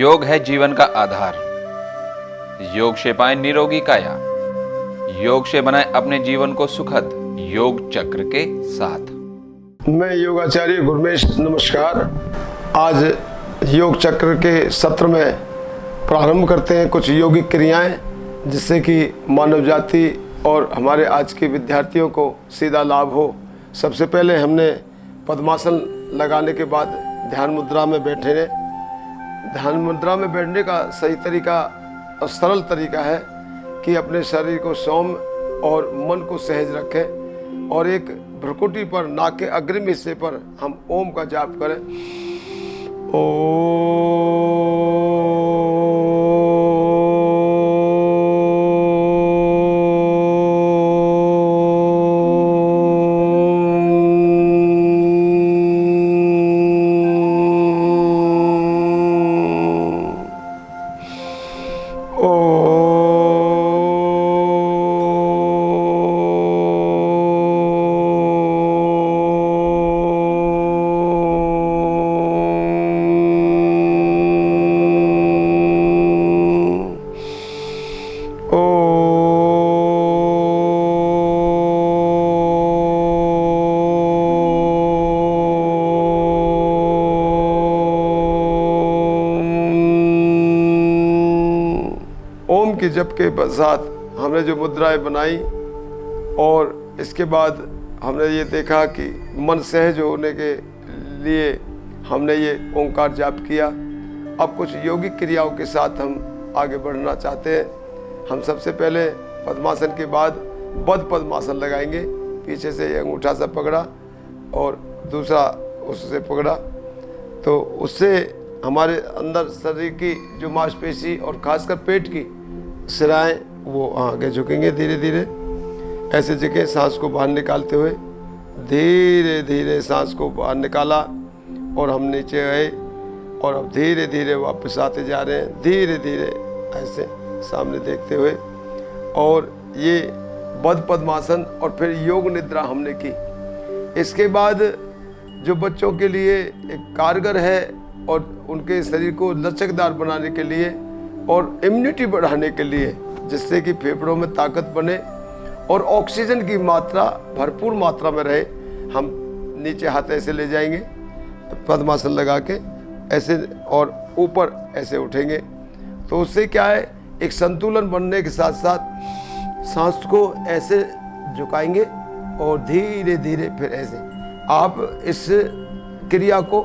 योग है जीवन का आधार। योग से पाए निरोगी काया, योग से बनाए अपने जीवन को सुखद, योग चक्र के साथ। मैं योगाचार्य गुरमेश, नमस्कार। आज योग चक्र के सत्र में प्रारंभ करते हैं कुछ योगिक क्रियाएं, जिससे कि मानव जाति और हमारे आज के विद्यार्थियों को सीधा लाभ हो। सबसे पहले हमने पद्मासन लगाने के बाद ध्यान मुद्रा में बैठे हैं। ध्यान मुद्रा में बैठने का सही तरीका और सरल तरीका है कि अपने शरीर को सौम्य और मन को सहज रखें और एक भ्रुकुटी पर, नाक के अग्रिम हिस्से पर हम ओम का जाप करें। ओम के जप के साथ हमने जो मुद्राएं बनाई और इसके बाद हमने ये देखा कि मन सहज होने के लिए हमने ये ओंकार जाप किया। अब कुछ योगिक क्रियाओं के साथ हम आगे बढ़ना चाहते हैं। हम सबसे पहले पद्मासन के बाद बद्ध पद्मासन लगाएंगे। पीछे से अंगूठा सा पकड़ा और दूसरा उससे पकड़ा, तो उससे हमारे अंदर शरीर की जो मांसपेशी और खासकर पेट की सिराएं वो आगे झुकेंगे धीरे धीरे। ऐसे जगह सांस को बाहर निकालते हुए धीरे धीरे सांस को बाहर निकाला और हम नीचे आए और अब धीरे धीरे वापस आते जा रहे हैं, धीरे धीरे ऐसे सामने देखते हुए। और ये बद्ध पद्मासन और फिर योग निद्रा हमने की। इसके बाद जो बच्चों के लिए एक कारगर है और उनके शरीर को लचकदार बनाने के लिए और इम्यूनिटी बढ़ाने के लिए, जिससे कि फेफड़ों में ताकत बने और ऑक्सीजन की मात्रा भरपूर मात्रा में रहे, हम नीचे हाथ ऐसे ले जाएंगे पद्मासन लगा के ऐसे और ऊपर ऐसे उठेंगे। तो उससे क्या है, एक संतुलन बनने के साथ साथ सांस को ऐसे झुकाएंगे और धीरे धीरे फिर ऐसे। आप इस क्रिया को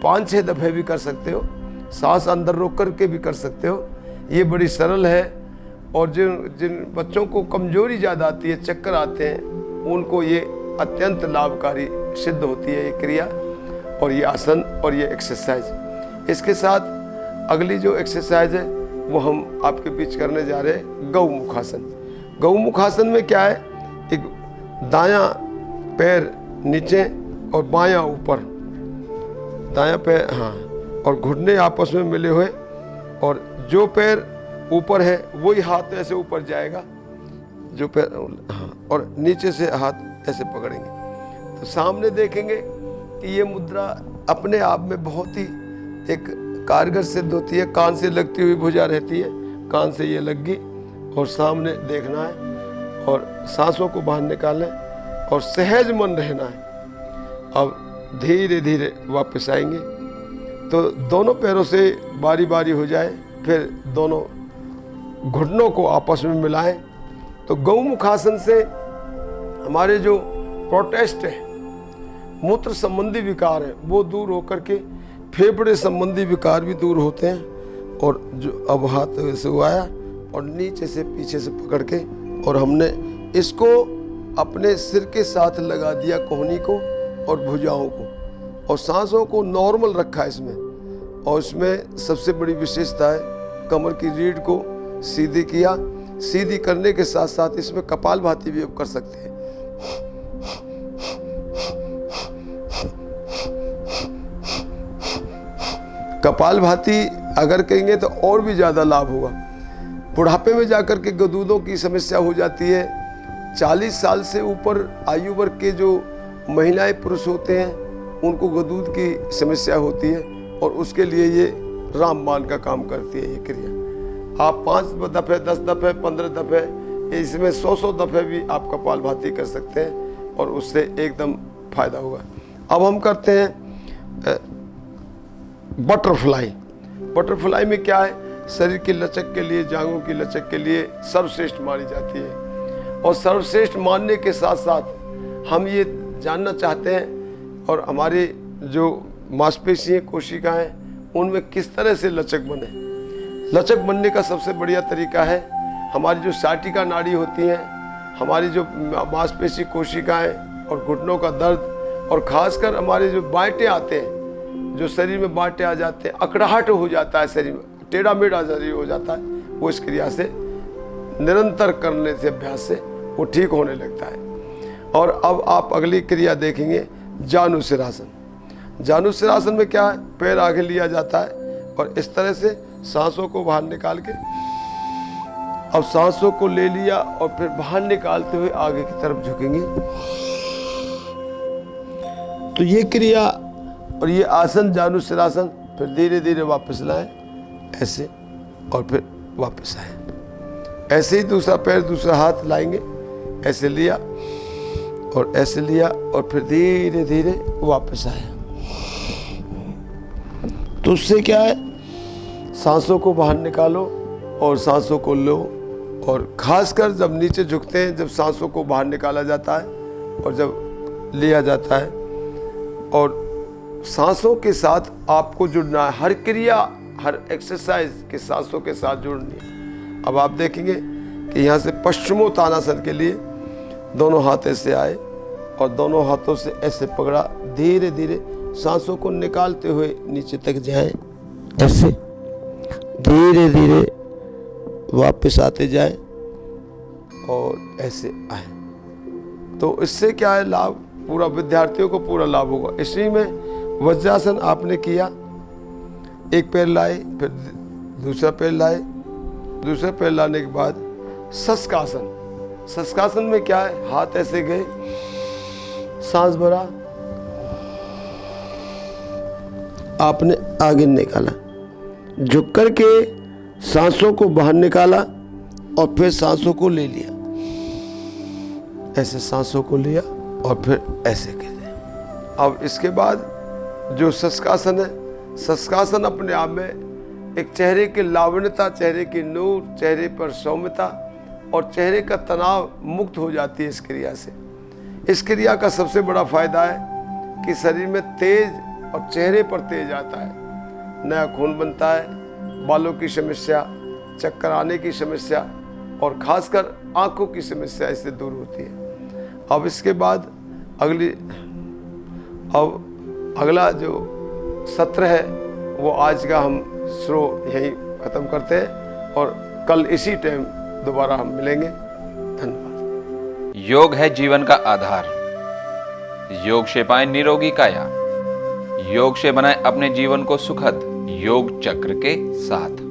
5-6 दफ़े भी कर सकते हो, सांस अंदर रोक करके भी कर सकते हो। ये बड़ी सरल है और जिन बच्चों को कमजोरी ज़्यादा आती है, चक्कर आते हैं, उनको ये अत्यंत लाभकारी सिद्ध होती है ये क्रिया और ये आसन और ये एक्सरसाइज। इसके साथ अगली जो एक्सरसाइज है वो हम आपके बीच करने जा रहे हैं, गौमुखासन। गौमुखासन में क्या है, एक दायां पैर नीचे और बायां ऊपर, दायां पैर और घुटने आपस में मिले हुए, और जो पैर ऊपर है वही हाथ ऐसे ऊपर जाएगा, जो पैर और नीचे से हाथ ऐसे पकड़ेंगे। तो सामने देखेंगे कि ये मुद्रा अपने आप में बहुत ही एक कारगर सिद्ध होती है। कान से लगती हुई भुजा रहती है, कान से ये लग गई और सामने देखना है और सांसों को बाहर निकालना है और सहज मन रहना है। अब धीरे धीरे वापस आएंगे, तो दोनों पैरों से बारी बारी हो जाए, फिर दोनों घुटनों को आपस में मिलाएं। तो गौमुखासन से हमारे जो प्रोटेस्ट है, मूत्र संबंधी विकार है, वो दूर होकर के फेफड़े संबंधी विकार भी दूर होते हैं। और जो अब हाथ से आया और नीचे से पीछे से पकड़ के और हमने इसको अपने सिर के साथ लगा दिया, कोहनी को और भुजाओं को, और सांसों को नॉर्मल रखा इसमें। और इसमें सबसे बड़ी विशेषता है, कमर की रीढ़ को सीधी किया। सीधी करने के साथ साथ इसमें कपालभाति भी आप कर सकते हैं। कपालभाति अगर करेंगे तो और भी ज़्यादा लाभ होगा। बुढ़ापे में जाकर के गदूदों की समस्या हो जाती है। 40 साल से ऊपर आयु वर्ग के जो महिलाएं पुरुष होते हैं, उनको गदूद की समस्या होती है और उसके लिए ये रामबाण का काम करती है ये क्रिया। आप 5 दफ़े, 10 दफ़े, 15 दफ़े, इसमें 100 दफ़े भी आप कपालभाति कर सकते हैं और उससे एकदम फायदा होगा। अब हम करते हैं बटरफ्लाई। बटरफ्लाई में क्या है, शरीर की लचक के लिए, जांघों की लचक के लिए सर्वश्रेष्ठ मानी जाती है। और सर्वश्रेष्ठ मानने के साथ साथ हम ये जानना चाहते हैं और हमारी जो मांसपेशियाँ, कोशिकाएं, उनमें किस तरह से लचक बने। लचक बनने का सबसे बढ़िया तरीका है, हमारी जो साटिका नाड़ी होती हैं, हमारी जो मांसपेशी कोशिकाएं और घुटनों का दर्द, और खासकर हमारे जो बांटे आते हैं, जो शरीर में बांटे आ जाते हैं, अकड़ाहट हो जाता है शरीर में, टेढ़ा मेढ़ा शरीर हो जाता है, वो इस क्रिया से निरंतर करने से, अभ्यास से वो ठीक होने लगता है। और अब आप अगली क्रिया देखेंगे, जानुशिरासन। जानुशिरासन में क्या है, पैर आगे लिया जाता है और इस तरह से सांसों को बाहर निकाल के, अब सांसों को ले लिया और फिर बाहर निकालते हुए आगे की तरफ झुकेंगे। तो ये क्रिया और ये आसन जानुशिरासन, फिर धीरे धीरे वापस लाएं ऐसे और फिर वापस आए। ऐसे ही दूसरा पैर, दूसरा हाथ लाएंगे, ऐसे लिया और ऐसे लिया और फिर धीरे धीरे वापस आए। तो उससे क्या है, सांसों को बाहर निकालो और सांसों को लो। और खासकर जब नीचे झुकते हैं, जब सांसों को बाहर निकाला जाता है और जब लिया जाता है, और सांसों के साथ आपको जुड़ना है। हर क्रिया, हर एक्सरसाइज के सांसों के साथ जुड़नी है। अब आप देखेंगे कि यहाँ से पश्चिमोत्तानासन के लिए दोनों हाथ ऐसे आए और दोनों हाथों से ऐसे पकड़ा, धीरे धीरे सांसों को निकालते हुए नीचे तक जाएं, ऐसे धीरे धीरे वापस आते जाएं और ऐसे आए। तो इससे क्या है लाभ, पूरा विद्यार्थियों को पूरा लाभ होगा। इसी में वज्रासन आपने किया, एक पैर लाए, फिर दूसरा पैर लाए, दूसरा पैर लाने के बाद शशकासन। शशकासन में क्या है, हाथ ऐसे गए, सांस भरा, आपने आगे निकाला, झुक करके सांसों को बाहर निकाला और फिर सांसों को ले लिया, ऐसे सांसों को लिया और फिर ऐसे कर दिया। अब इसके बाद जो शशकासन है, शशकासन अपने आप में एक चेहरे की लावण्यता, चेहरे की नूर, चेहरे पर सौम्यता और चेहरे का तनाव मुक्त हो जाती है इस क्रिया से। इस क्रिया का सबसे बड़ा फायदा है कि शरीर में तेज और चेहरे पर तेज आता है, नया खून बनता है, बालों की समस्या, चक्कर आने की समस्या और खासकर आंखों की समस्या इससे दूर होती है। अब इसके बाद अगला जो सत्र है वो आज का हम शुरू यहीं ख़त्म करते हैं और कल इसी टाइम दोबारा हम मिलेंगे। धन्यवाद। योग है जीवन का आधार। योग से पाए निरोगी काया। योग से बनाए अपने जीवन को सुखद। योग चक्र के साथ।